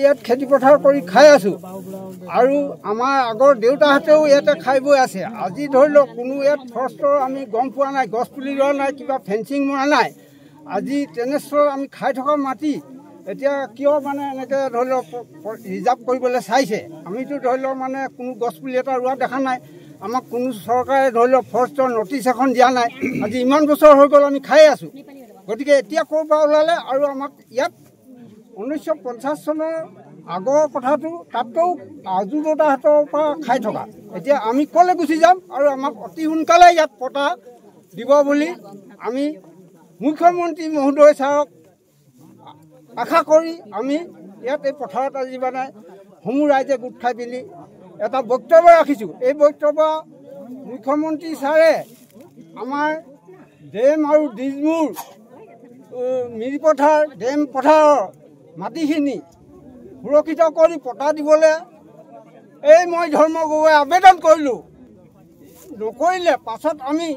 ইয়াত খেতি পথাৰ কৰি খাই আছো আৰু আমাৰ আগৰ দেউতাহঁতেও ইয়াতে খাই বৈ আছে। আজি ধৰি লওক কোনো ইয়াত ফৰেষ্টৰ আমি গম পোৱা নাই, গছ পুলি ৰোৱা নাই, কিবা ফেঞ্চিং মৰা নাই। আজি তেনেস্থলত আমি খাই থকা মাটি এতিয়া কিয় মানে এনেকৈ ধৰি লওক ৰিজাৰ্ভ কৰিবলৈ চাইছে। আমিতো ধৰি লওক মানে কোনো গছ পুলি এটা ৰোৱা দেখা নাই, আমাক কোনো চৰকাৰে ধৰি লওক ফৰেষ্টৰ নটিচ এখন দিয়া নাই। আজি ইমান বছৰ হৈ গ'ল আমি খাই আছো, গতিকে এতিয়া ক'ৰ পৰা ওলালে আৰু আমাক ইয়াত 1950 চনৰ আগৰ কথাটো তাতকৈও আজু দেউতাহঁতৰ পৰা খাই থকা। এতিয়া আমি ক'লৈ গুচি যাম আৰু আমাক অতি সোনকালে ইয়াত পতা দিব বুলি আমি মুখ্যমন্ত্ৰী মহোদয় ছাৰক আশা কৰি আমি ইয়াত এই পথাৰত আজি মানে সমূহ ৰাইজে গোট খাই পিনি এটা বক্তব্য ৰাখিছোঁ। এই বক্তব্য মুখ্যমন্ত্ৰী ছাৰে আমাৰ ডেম আৰু ডিজমুৰ মিৰিপথাৰ ডেম পথাৰৰ মাটিখিনি সুৰক্ষিত কৰি পটা দিবলৈ এই মই ধৰ্ম গগৈয়ে আবেদন কৰিলোঁ। নকৰিলে পাছত আমি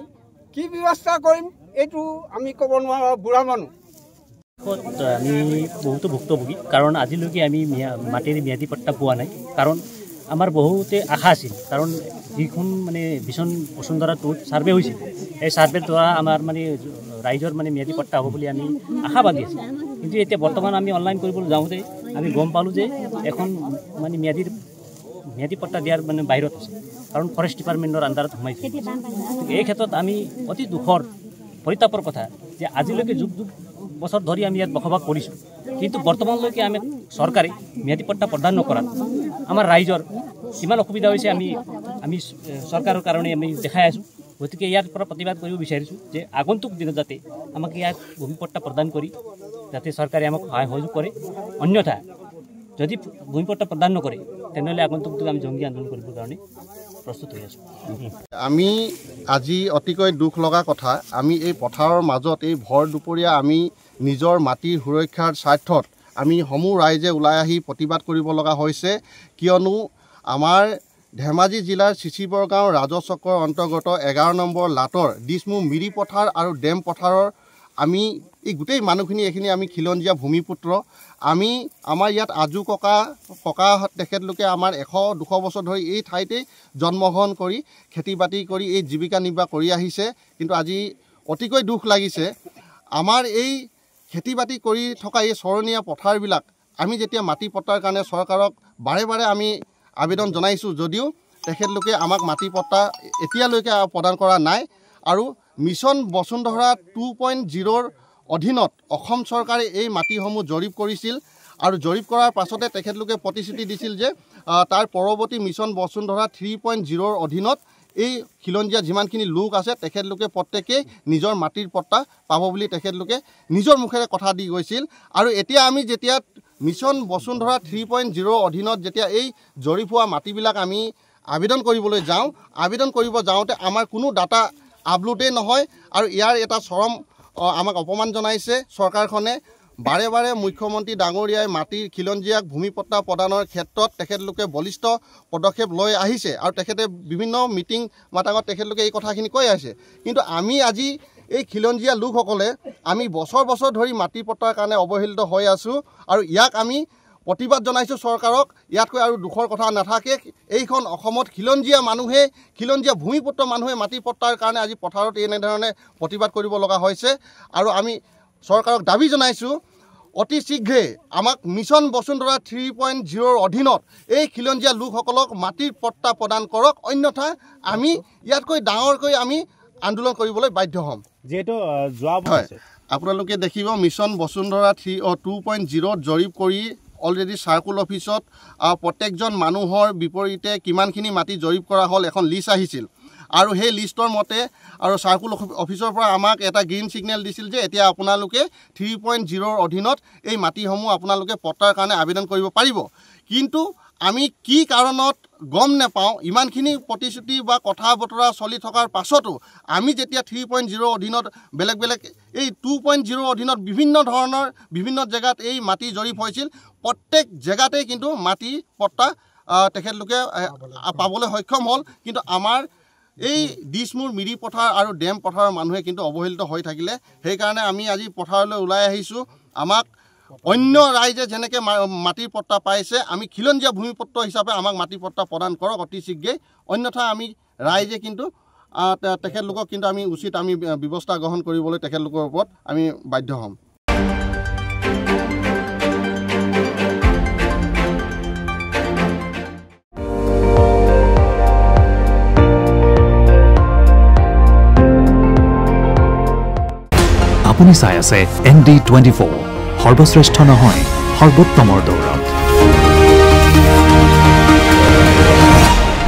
কি ব্যৱস্থা কৰিম এইটো আমি ক'ব নোৱাৰোঁ, বুঢ়া মানুহ। আমি বহুতো ভুক্তভোগী, কাৰণ আজিলৈকে আমি মাটিৰ ম্যাদী পট্টা পোৱা নাই। কাৰণ আমাৰ বহুতে আশা আছিল, কাৰণ যিখন মানে মিছন বসুন্ধৰা 2 ছাৰ্ভে হৈছিল, এই ছাৰ্ভেৰ দ্বাৰা আমাৰ মানে ৰাইজৰ মানে ম্যাদী পট্টা হ'ব বুলি আমি আশাবাদী আছিলোঁ। কিন্তু এতিয়া বৰ্তমান আমি অনলাইন কৰিবলৈ যাওঁতে আমি গম পালোঁ যে এখন মানে ম্যাদী পট্টা দিয়াৰ মানে বাহিৰত আছে, কাৰণ ফৰেষ্ট ডিপাৰ্টমেণ্টৰ আণ্ডাৰত সোমাইছে। এই ক্ষেত্ৰত আমি অতি দুখৰ পৰিতাপৰ কথা যে আজিলৈকে যুগ বছৰ ধৰি আমি ইয়াত বসবাস কৰিছোঁ, কিন্তু বৰ্তমানলৈকে আমি চৰকাৰে ম্যাদী পট্টা প্ৰদান নকৰাত আমাৰ ৰাইজৰ কিমান অসুবিধা হৈছে আমি চৰকাৰৰ কাৰণে আমি দেখাই আছোঁ। গতিকে ইয়াৰ পৰা প্ৰতিবাদ কৰিব বিচাৰিছোঁ যে আগন্তুক দিনত যাতে আমাক ইয়াত ভূমি পট্টা প্ৰদান কৰি যাতে চৰকাৰে আমাক সহায় সহযোগ কৰে। অন্যথা যদি ভূমি পট্টা প্ৰদান নকৰে তেনেহ'লে আগন্তুক দিনত আমি জংগী আন্দোলন কৰিবৰ কাৰণে প্ৰস্তুত হৈ আছোঁ। আমি আজি অতিকৈ দুখ লগা কথা, আমি এই পথাৰৰ মাজত এই ভৰ দুপৰীয়া আমি নিজৰ মাটিৰ সুৰক্ষাৰ স্বাৰ্থত আমি সমূহ ৰাইজে ওলাই আহি প্ৰতিবাদ কৰিব লগা হৈছে। কিয়নো আমাৰ ধেমাজি জিলাৰ চিচিবৰ গাঁও ৰাজচক্ৰৰ অন্তৰ্গত 11 নম্বৰ লাটৰ ডিচমু মিৰি পথাৰ আৰু ডেম পথাৰৰ আমি এই গোটেই মানুহখিনি এইখিনি আমি খিলঞ্জীয়া ভূমিপুত্ৰ। আমি আমাৰ ইয়াত আজু ককা তেখেতলোকে আমাৰ 100-200 বছৰ ধৰি এই ঠাইতে জন্মগ্ৰহণ কৰি খেতি বাতি কৰি এই জীৱিকা নিৰ্বাহ কৰি আহিছে। কিন্তু আজি অতিকৈ দুখ লাগিছে, আমাৰ এই খেতি বাতি কৰি থকা এই চৰণীয়া পথাৰবিলাক আমি যেতিয়া মাটি পট্টাৰ কাৰণে চৰকাৰক বাৰে বাৰে আমি আবেদন জনাইছোঁ, যদিও তেখেতলোকে আমাক মাটি পট্টা এতিয়ালৈকে প্ৰদান কৰা নাই। আৰু মিছন বসুন্ধৰা 2.0ৰ অধীনত অসম চৰকাৰে এই মাটিসমূহ জৰীপ কৰিছিল আৰু জৰীপ কৰাৰ পাছতে তেখেতলোকে প্ৰতিশ্ৰুতি দিছিল যে তাৰ পৰৱৰ্তী মিছন বসুন্ধৰা 3.0ৰ অধীনত এই খিলঞ্জীয়া যিমানখিনি লোক আছে তেখেতলোকে প্ৰত্যেকেই নিজৰ মাটিৰ পট্টা পাব বুলি তেখেতলোকে নিজৰ মুখেৰে কথা দি গৈছিল। আৰু এতিয়া আমি যেতিয়া মিছন বসুন্ধৰা 3.0ৰ অধীনত যেতিয়া এই জৰীপ হোৱা মাটিবিলাক আমি আবেদন কৰিবলৈ যাওঁ, আবেদন কৰিব যাওঁতে আমাৰ কোনো ডাটা আপলোডেই নহয়। আৰু ইয়াৰ এটা চৰম আমাক অপমান জনাইছে চৰকাৰখনে। বাৰে বাৰে মুখ্যমন্ত্ৰী ডাঙৰীয়াই মাটিৰ খিলঞ্জীয়াক ভূমিপট্টা প্ৰদানৰ ক্ষেত্ৰত তেখেতলোকে বলিষ্ঠ পদক্ষেপ লৈ আহিছে আৰু তেখেতে বিভিন্ন মিটিং মাতাঙত তেখেতলোকে এই কথাখিনি কৈ আছে। কিন্তু আমি আজি এই খিলঞ্জীয়া লোকসকলে আমি বছৰ বছৰ ধৰি মাটিৰ পট্টাৰ কাৰণে অৱহেলিত হৈ আছোঁ আৰু ইয়াক আমি প্ৰতিবাদ জনাইছোঁ চৰকাৰক। ইয়াতকৈ আৰু দুখৰ কথা নাথাকে। এইখন অসমত খিলঞ্জীয়া মানুহে, খিলঞ্জীয়া ভূমিপুত্ৰ মানুহে মাটিৰ পট্টাৰ কাৰণে আজি পথাৰত এনেধৰণে প্ৰতিবাদ কৰিব লগা হৈছে আৰু আমি চৰকাৰক দাবী জনাইছোঁ অতি শীঘ্ৰে আমাক মিছন বসুন্ধৰা 3.0 অধীনত এই খিলঞ্জীয়া লোকসকলক মাটিৰ পট্টা প্ৰদান কৰক, অন্যথা আমি ইয়াতকৈ ডাঙৰকৈ আমি আন্দোলন কৰিবলৈ বাধ্য হ'ম। যেহেতু যোৱা আপোনালোকে দেখিব মিছন বসুন্ধৰা 2.0 জৰীপ কৰি অলৰেডি চাৰ্কুল অফিচত প্ৰত্যেকজন মানুহৰ বিপৰীতে কিমানখিনি মাটি জৰীপ কৰা হ'ল এখন লিষ্ট আহিছিল আৰু সেই লিষ্টৰ মতে আৰু চাৰ্কুল অফিচৰ পৰা আমাক এটা গ্ৰীণ ছিগনেল দিছিল যে এতিয়া আপোনালোকে 3.0 অধীনত এই মাটিসমূহ আপোনালোকে পট্টাৰ কাৰণে আবেদন কৰিব পাৰিব। কিন্তু আমি কি কাৰণত গম নাপাওঁ, ইমানখিনি প্ৰতিশ্ৰুতি বা কথা বতৰা চলি থকাৰ পাছতো আমি যেতিয়া 3.0 অধীনত বেলেগ বেলেগ এই 2.0 অধীনত বিভিন্ন ধৰণৰ বিভিন্ন জেগাত এই মাটি জৰীপ হৈছিল, প্ৰত্যেক জেগাতেই কিন্তু মাটি পট্টা তেখেতলোকে পাবলৈ সক্ষম হ'ল। কিন্তু আমাৰ এই দিছমুৰ মিৰি পথাৰ আৰু ডেম পথাৰৰ মানুহে কিন্তু অৱহেলিত হৈ থাকিলে। সেইকাৰণে আমি আজি পথাৰলৈ ওলাই আহিছোঁ। আমাক অন্য ৰাইজে যেনেকৈ মাটিৰ পট্টা পাইছে, আমি খিলঞ্জীয়া ভূমিপুত্ৰ হিচাপে আমাক মাটিৰ পট্টা প্ৰদান কৰক অতি শীঘ্ৰেই, অন্যথা আমি ৰাইজে কিন্তু তেখেতলোকক কিন্তু আমি উচিত আমি ব্যৱস্থা গ্ৰহণ কৰিবলৈ তেখেতলোকৰ ওপৰত আমি বাধ্য হ'ম। আপুনি চাই আছে ND24, সৰ্বশ্ৰেষ্ঠ নহয় সৰ্বোত্তমৰ দৌৰ।